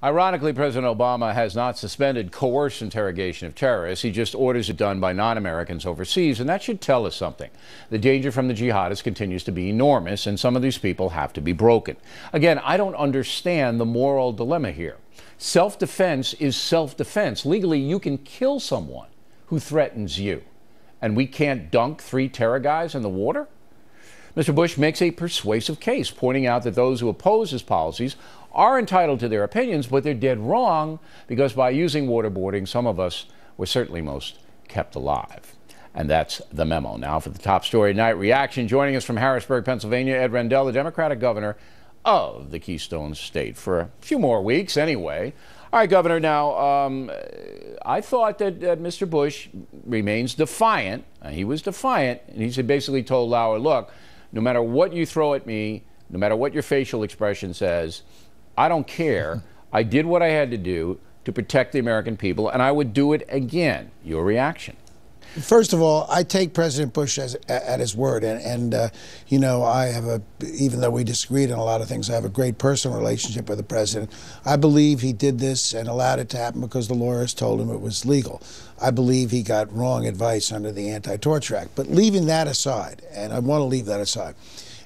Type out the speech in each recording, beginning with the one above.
Ironically, President Obama has not suspended coerced interrogation of terrorists. He just orders it done by non-Americans overseas, and that should tell us something. The danger from the jihadists continues to be enormous, and some of these people have to be broken. Again, I don't understand the moral dilemma here. Self-defense is self-defense. Legally, you can kill someone who threatens you, and we can't dunk 3 terror guys in the water? Mr. Bush makes a persuasive case, pointing out that those who oppose his policies are entitled to their opinions, but they're dead wrong because by using waterboarding, some of us were certainly most kept alive. And that's the memo. Now for the top story tonight, reaction. Joining us from Harrisburg, Pennsylvania, Ed Rendell, the Democratic governor of the Keystone State for a few more weeks anyway. All right, Governor, now, I thought that Mr. Bush remains defiant. He was defiant, and he basically told Lauer, look, no matter what you throw at me, no matter what your facial expression says, I don't care. I did what I had to do to protect the American people, and I would do it again. Your reaction? First of all, I take President Bush at his word, and you know, I have even though we disagreed on a lot of things, I have a great personal relationship with the president. I believe he did this and allowed it to happen because the lawyers told him it was legal. I believe he got wrong advice under the Anti-Torture Act. But leaving that aside, and I want to leave that aside,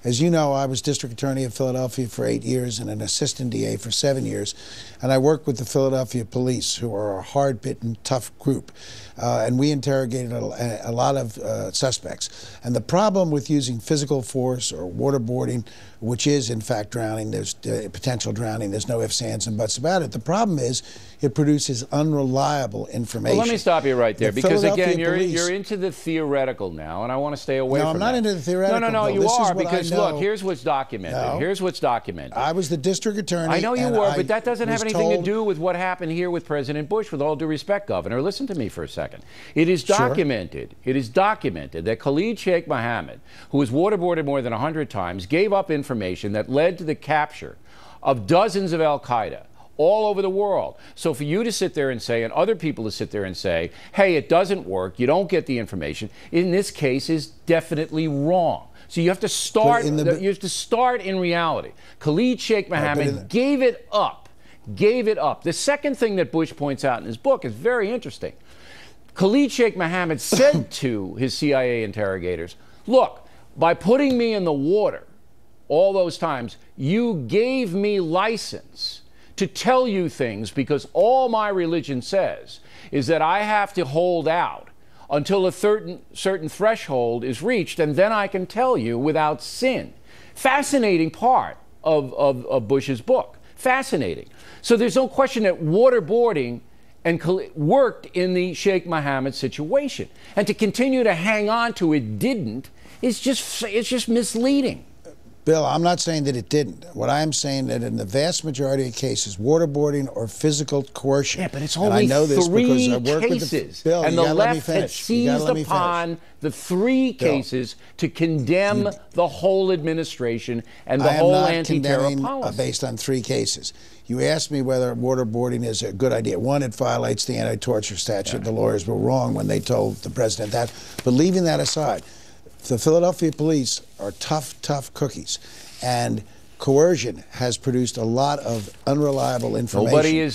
as you know, I was district attorney of Philadelphia for 8 years and an assistant DA for 7 years, and I worked with the Philadelphia police, who are a hard-bitten, tough group, and we interrogated a lot of suspects. And the problem with using physical force or waterboarding, which is in fact drowning, there's potential drowning, there's no ifs, ands, and buts about it. The problem is it produces unreliable information. Well, let me stop you right there, because again, you're into the theoretical now, and I want to stay away from that. No, I'm not into the theoretical. No, you are, because look, here's what's documented. No. Here's what's documented. I was the district attorney. I know you were, but that doesn't have anything to do with what happened here with President Bush, with all due respect, Governor. Listen to me for a second. It is documented. Sure. It is documented that Khalid Sheikh Mohammed, who was waterboarded more than 100 times, gave up information that led to the capture of dozens of al-Qaeda all over the world. So for you to sit there and say, and other people to sit there and say, hey, it doesn't work, you don't get the information, in this case is definitely wrong. So you have to start, in reality. Khalid Sheikh Mohammed gave it up. The second thing that Bush points out in his book is very interesting. Khalid Sheikh Mohammed said to his CIA interrogators, look, by putting me in the water all those times, you gave me license to tell you things, because all my religion says is that I have to hold out until a certain threshold is reached, and then I can tell you without sin. Fascinating part of Bush's book. Fascinating. So there's no question that waterboarding worked in the Sheikh Mohammed situation. And to continue to hang on to it didn't, it's just misleading. Bill, I'm not saying that it didn't. What I'm saying that in the vast majority of cases, waterboarding or physical coercion. Yeah, but it's only 3 cases. Bill, and the left had seized upon the 3 cases to condemn the whole administration and the whole anti-terror policy. Based on 3 cases. You asked me whether waterboarding is a good idea. One, it violates the anti-torture statute. Yeah. The lawyers were wrong when they told the president that. But leaving that aside, the Philadelphia police are tough cookies, and coercion has produced a lot of unreliable information.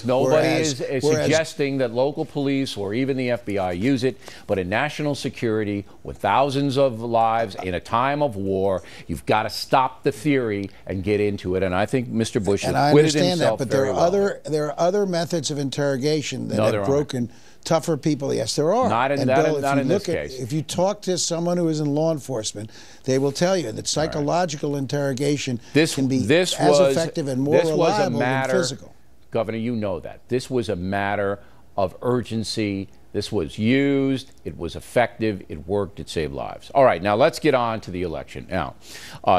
Nobody is suggesting that local police or even the FBI use it, but in national security, with thousands of lives in a time of war, you've got to stop the theory and get into it. And I think Mr. Bush has acquitted himself very well. There are other methods of interrogation that have broken tougher people. Yes, there are. Not in this case. If you talk to someone who is in law enforcement, they will tell you that psychological interrogation can be as effective and more reliable than physical. Governor, you know that. This was a matter of urgency. This was used. It was effective. It worked. It saved lives. All right, now let's get on to the election. Now,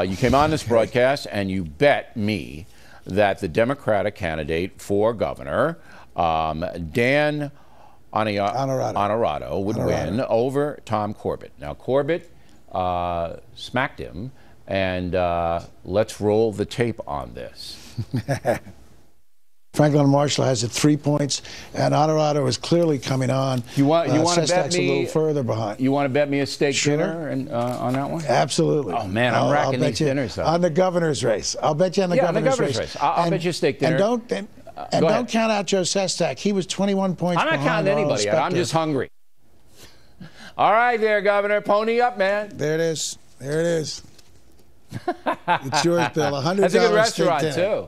you came on this broadcast and you bet me that the Democratic candidate for governor, Dan Honorado would win over Tom Corbett. Now, Corbett smacked him, and let's roll the tape on this. Franklin Marshall has it 3 points, and Honorado is clearly coming on. You want to bet me a little further behind? You want to bet me a steak dinner on that one? Absolutely. Oh man, I'm racking these dinners up. On the governor's race, I'll bet you on the governor's race. I'll bet you a steak dinner. And And don't count out Joe Sestak. He was 21 points behind. I'm not counting anybody out. I'm just hungry. All right there, Governor. Pony up, man. There it is. There it is. It's yours, Bill. $100. That's a good restaurant, too.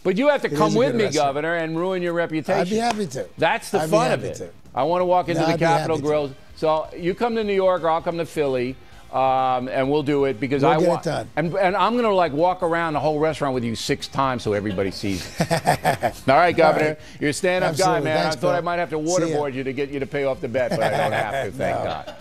But you have to come with me, Governor, and ruin your reputation. I'd be happy to. That's the fun of it. I want to walk into the Capitol Grill. So you come to New York, or I'll come to Philly, and we'll do it because I want. And I'm going to like walk around the whole restaurant with you 6 times so everybody sees it. All right, Governor. Right. You're a stand-up guy, man. Thanks, I thought I might have to waterboard you to get you to pay off the bet, but I don't have to. Thank God.